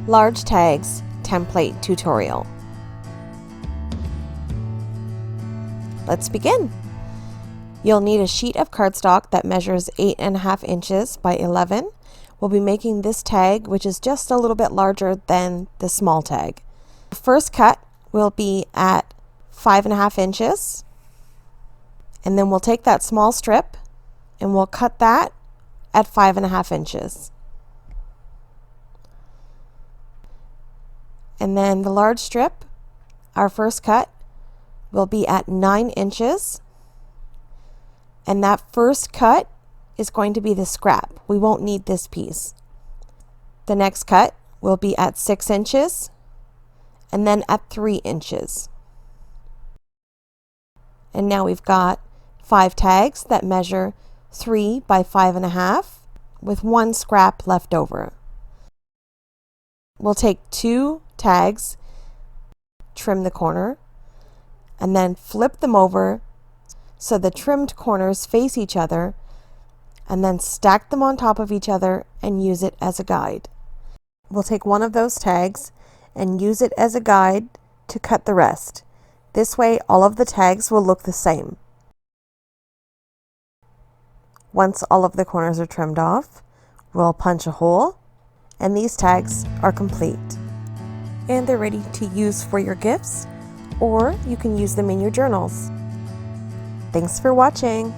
Large tags template tutorial. Let's begin. You'll need a sheet of cardstock that measures 8.5 inches by 11. We'll be making this tag, which is just a little bit larger than the small tag. The first cut will be at 5.5 inches, and then we'll take that small strip and we'll cut that at 5.5 inches. And then the large strip, our first cut, will be at 9 inches. And that first cut is going to be the scrap. We won't need this piece. The next cut will be at 6 inches and then at 3 inches. And now we've got 5 tags that measure 3 by 5.5 with 1 scrap left over. We'll take 2 tags, trim the corner, and then flip them over so the trimmed corners face each other, and then stack them on top of each other and use it as a guide. We'll take one of those tags and use it as a guide to cut the rest. This way all of the tags will look the same. Once all of the corners are trimmed off, we'll punch a hole, and these tags are complete. And they're ready to use for your gifts, or you can use them in your journals. Thanks for watching.